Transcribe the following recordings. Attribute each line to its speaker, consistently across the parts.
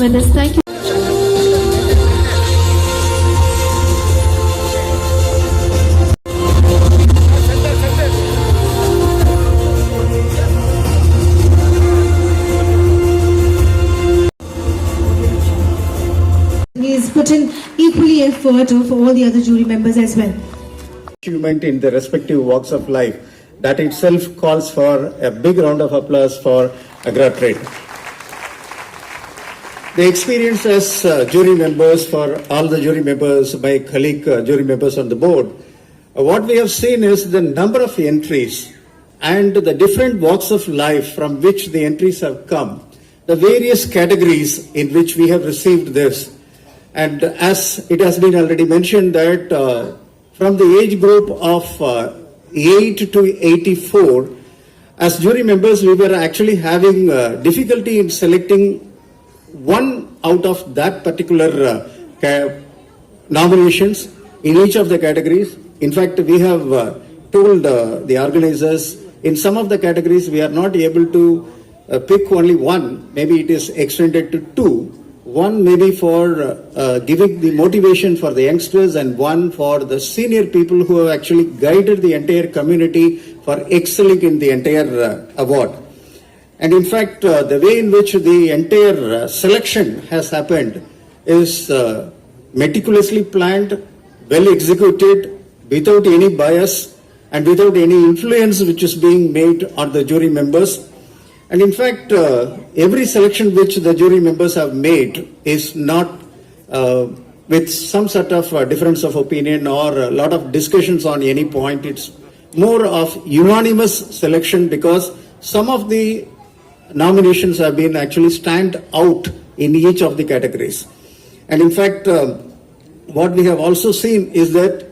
Speaker 1: goodness. Thank you.
Speaker 2: He is putting equally effort for all the other jury members as well.
Speaker 3: Achievement in the respective walks of life. That itself calls for a big round of applause for Agra Trade. The experience as jury members, for all the jury members, my colleague jury members on the board, what we have seen is the number of entries and the different walks of life from which the entries have come, the various categories in which we have received this. And as it has been already mentioned that from the age group of 8 to 84, as jury members, we were actually having difficulty in selecting one out of that particular nominations in each of the categories. In fact, we have told the organizers in some of the categories we are not able to pick only one. Maybe it is extended to two. One maybe for giving the motivation for the youngsters, and one for the senior people who have actually guided the entire community for excelling in the entire award. And in fact, the way in which the entire selection has happened is meticulously planned, well executed, without any bias and without any influence which is being made on the jury members. And in fact, every selection which the jury members have made is not with some sort of difference of opinion or a lot of discussions on any point. It's more of unanimous selection because some of the nominations have been actually stand out in each of the categories. And in fact, what we have also seen is that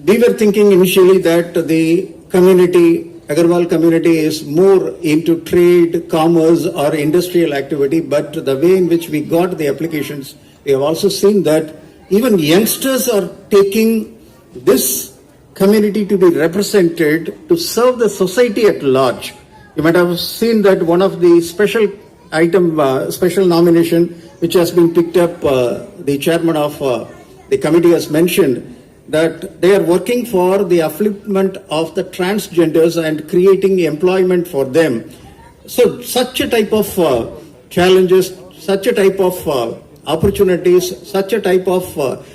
Speaker 3: we were thinking initially that the community, Agarwal community, is more into trade, commerce or industrial activity, but the way in which we got the applications, we have also seen that even youngsters are taking this community to be represented to serve the society at large. You might have seen that one of the special nomination which has been picked up, the chairman of the committee has mentioned that they are working for the upliftment of the transgenders and creating employment for them. So such a type of challenges, such a type of opportunities, such a type of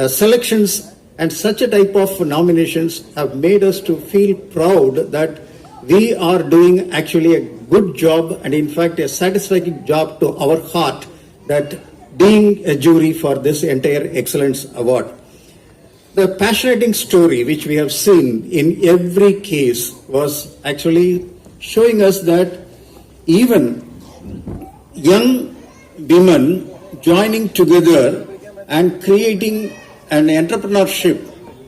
Speaker 3: selections and such a type of nominations have made us to feel proud that we are doing actually a good job and in fact a satisfying job to our heart, that being a jury for this entire excellence award. The passionating story which we have seen in every case was actually showing us that even young women joining together and creating an entrepreneurship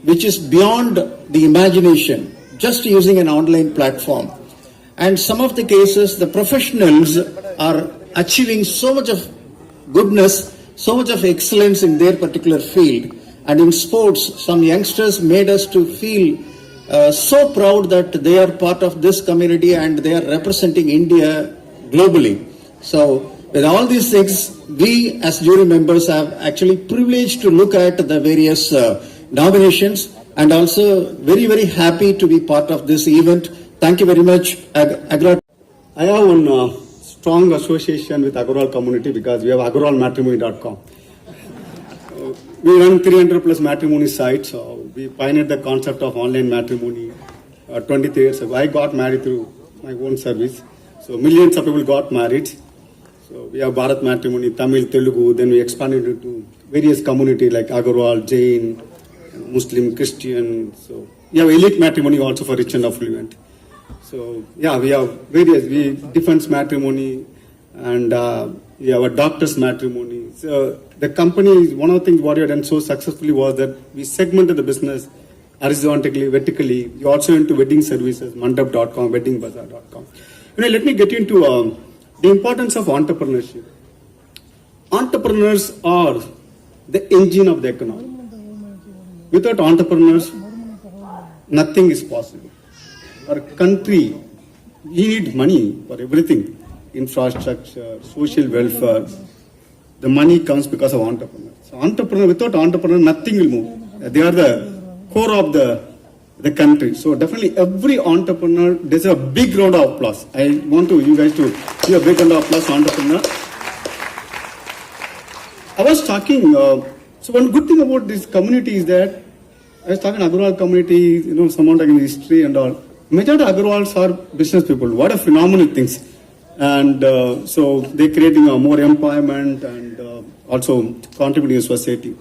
Speaker 3: which is beyond the imagination, just using an online platform. And some of the cases, the professionals are achieving so much of goodness, so much of excellence in their particular field. And in sports, some youngsters made us to feel so proud that they are part of this community and they are representing India globally. So with all these things, we as jury members have actually privileged to look at the various nominations, and also very, very happy to be part of this event. Thank you very much, Agra.
Speaker 4: I have one strong association with Agarwal community because we have agrowalmatrimony.com. We run 300 plus matrimony sites. We pioneered the concept of online matrimony 23 years ago. I got married through my own service. So millions of people got married. So we have Bharat Matrimony, Tamil, Telugu. Then we expanded into various communities like Agarwal, Jain, Muslim, Christian. So we have elite matrimony also for rich and affluent. So yeah, we have various, defense matrimony, and we have a doctor's matrimony. So the company, one of the things what we have done so successfully was that we segmented the business horizontally, vertically. We also into wedding services, mandap.com, weddingbazaar.com. Let me get into the importance of entrepreneurship. Entrepreneurs are the engine of the economy. Without entrepreneurs, nothing is possible. Our country, we need money for everything. Infrastructure, social welfare. the money comes because of entrepreneur. So entrepreneur, without entrepreneur, nothing will move. They are the core of the country. So definitely every entrepreneur deserves a big round of applause. I want you guys to give a big round of applause to entrepreneur. I was talking, so one good thing about this community is that I was talking Agrawal community, someone talking history and all. Majority of Agrawals are business people. What a phenomenal things. And so they're creating more employment and also contributing to society.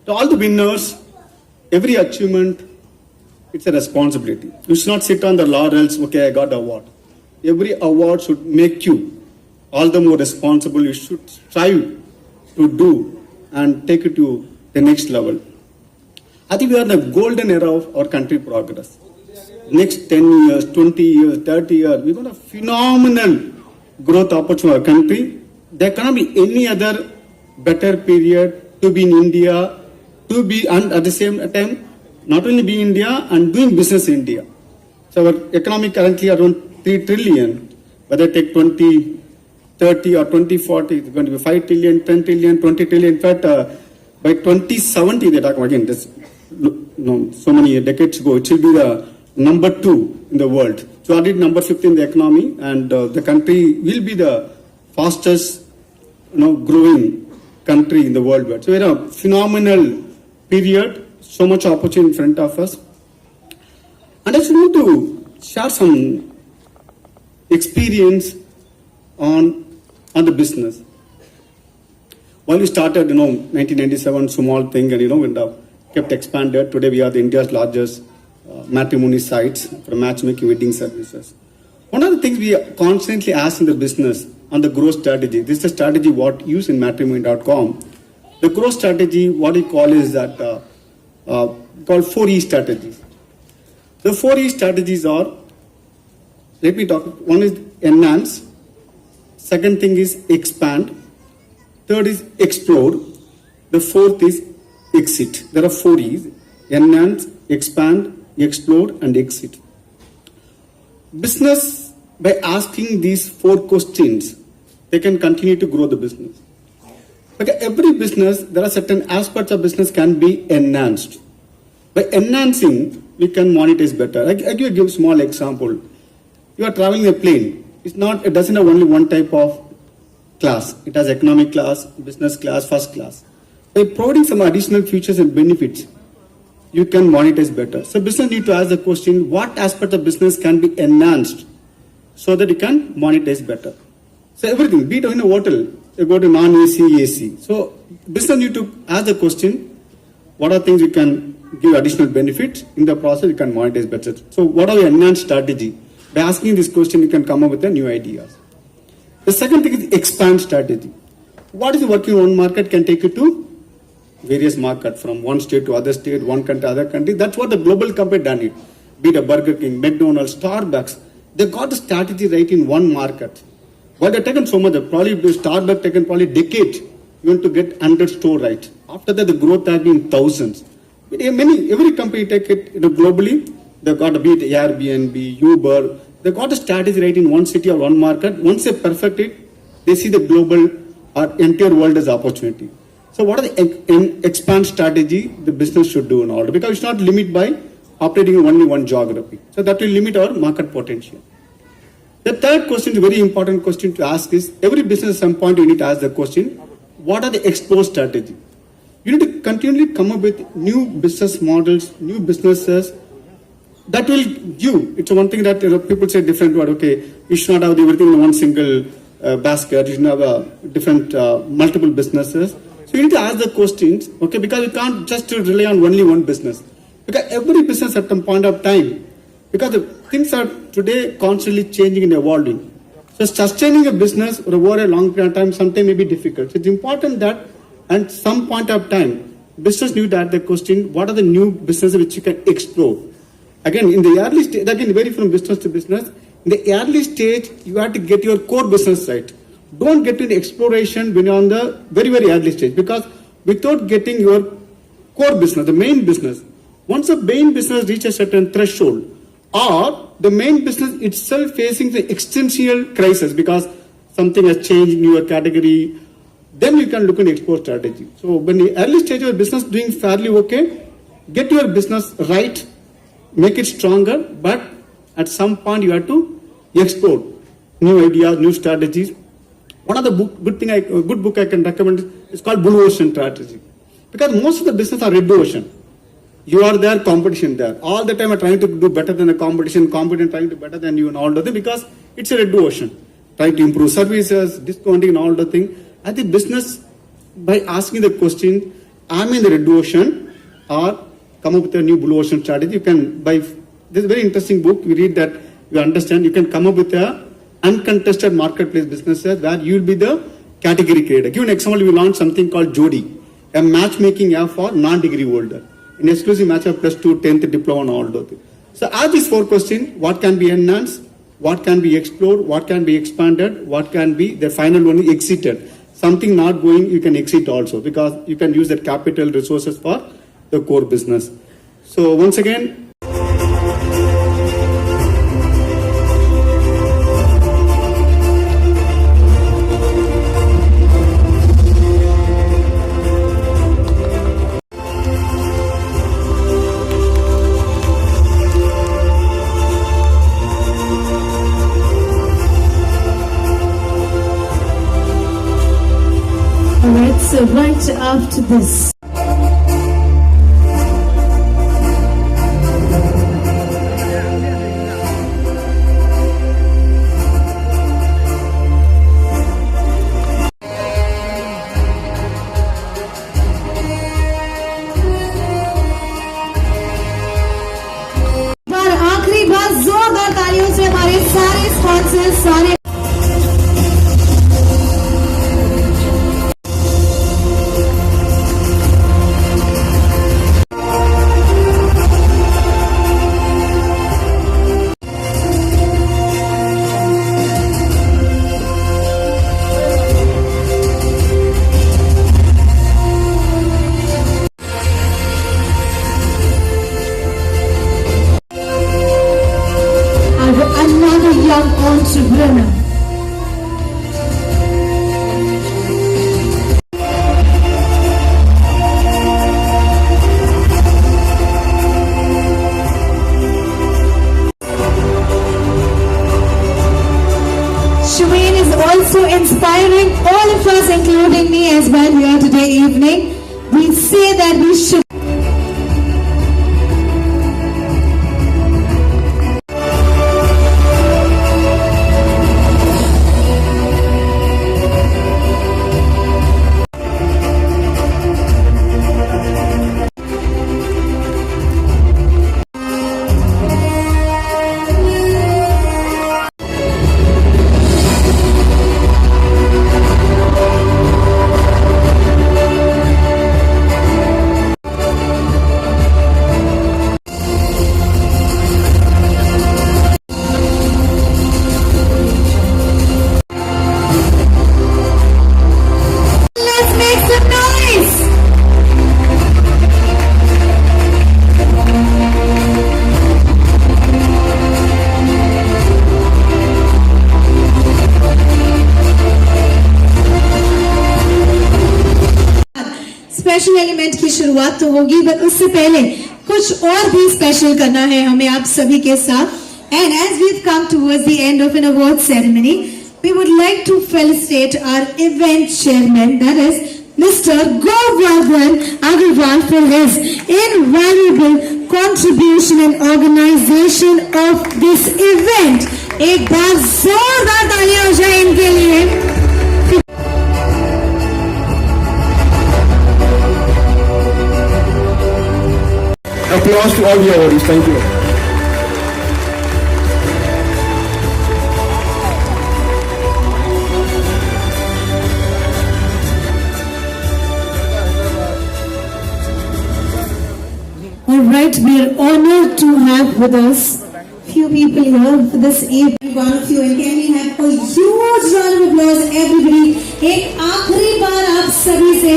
Speaker 4: To all the winners, every achievement, it's a responsibility. You should not sit on the laurels, okay, I got the award. Every award should make you all the more responsible. You should strive to do and take it to the next level. I think we are in the golden era of our country progress. Next 10 years, 20 years, 30 years, we're going to have phenomenal growth opportunity for our country. There cannot be any other better period to be in India, to be, and at the same time, not only be in India and doing business in India. So our economy currently around 3 trillion, whether take 2030 or 2040, it's going to be 5 trillion, 10 trillion, 20 trillion. In fact, by 2070, they talk again, this, so many decades ago, it will be the number 2 in the world. So already number 15 in the economy, and the country will be the fastest, growing country in the world. So we're in a phenomenal period, so much opportunity in front of us. And I just want to share some experience on the business. While we started, 1997, small thing, and and kept expanded. Today we are the India's largest matrimony sites for matchmaking wedding services. One of the things we constantly ask in the business on the growth strategy, this is the strategy what used in matrimony.com. The growth strategy, what we call is that called 4E strategies. The 4E strategies are, let me talk, one is enhance, second thing is expand, third is explore, the fourth is exit. There are 4 E's: enhance, expand, explore, and exit. Business, by asking these 4 questions, they can continue to grow the business. Okay, every business, there are certain aspects of business can be enhanced. By enhancing, we can monetize better. I give a small example. You are traveling a plane. It doesn't have only one type of class. It has economic class, business class, first class. By providing some additional features and benefits, you can monetize better. So business need to ask the question, what aspect of business can be enhanced so that you can monetize better? So everything, be it in a hotel, you go to non-AC, AC. So business need to ask the question, what are things you can give additional benefits? In the process, you can monetize better. So what are your enhanced strategy? By asking this question, you can come up with a new ideas. The second thing is expand strategy. What is working in one market can take you to various markets, from one state to other state, one country to other country. That's what the global company done it. Be it a Burger King, McDonald's, Starbucks. They got the strategy right in one market. Well, they've taken so much. Probably Starbucks taken probably decade even to get 100 store right. After that, the growth has been thousands. But every company take it globally. They've got to be it Airbnb, Uber. They got a strategy right in one city or one market. Once they perfect it, they see the global or entire world as opportunity. So what are the expand strategy the business should do in order? Because it's not limited by operating in only one geography. So that will limit our market potential. The third question is a very important question to ask is, every business at some point you need to ask the question, what are the explore strategy? You need to continually come up with new business models, new businesses that will give. It's one thing that people say different word, okay, you should not have everything in one single basket, you should have different multiple businesses. So you need to ask the questions, okay, because you can't just rely on only one business. Because every business at some point of time, because the things are today constantly changing and evolving. So sustaining a business over a long period of time sometimes may be difficult. So it's important that at some point of time, business need to ask the question, what are the new businesses which you can explore? Again, in the early stage, again, vary from business to business. In the early stage, you have to get your core business right. Don't get into exploration when you're on the very, very early stage, because without getting your core business, the main business, once the main business reaches a certain threshold, or the main business itself facing the existential crisis because something has changed in your category, then you can look at export strategy. So when the early stage of business doing fairly okay, get your business right, make it stronger, but at some point you have to explore new ideas, new strategies. One of the good book I can recommend is called Blue Ocean Strategy. Because most of the business are red ocean. You are there, competition there. All the time are trying to do better than the competition trying to do better than you and all the thing, because it's a red ocean. Trying to improve services, discounting and all the thing. I think business, by asking the question, I'm in the red ocean, or come up with a new blue ocean strategy. You can, this is a very interesting book. We read that, you understand, you can come up with a uncontested marketplace businesses where you will be the category creator. Give an example, we launched something called Jodi, a matchmaking app for non-degree holder. An exclusive match of +2, 10th diploma and all those things. So ask these 4 questions: what can be enhanced, what can be explored, what can be expanded, what can be the final one is exited. Something not going, you can exit also, because you can use that capital resources for the core business. So once again,
Speaker 2: Alright, so right after this. आखिरी बार जोरदार तालियों से हमारे सारे sponsors सारे another young entrepreneur. Shireen is also inspiring all of us, including me as well, here today evening. We say that we should. Special element की शुरुआत तो होगी, बट उससे पहले कुछ और भी स्पेशल करना है हमें आप सभी के साथ. And as we come towards the end of an award ceremony, we would like to felicitate our event chairman, that is Mr. Govardhan Agarwal, for his invaluable contribution and organization of this event. एक बार जोरदार तालियां हो जाए इनके लिए.
Speaker 1: Applause to all the awardees. Thank you.
Speaker 2: Alright, we are honored to have with us few people here for this evening. One of you, and can we have a huge round of applause, everybody? एक आखिरी बार आप सभी से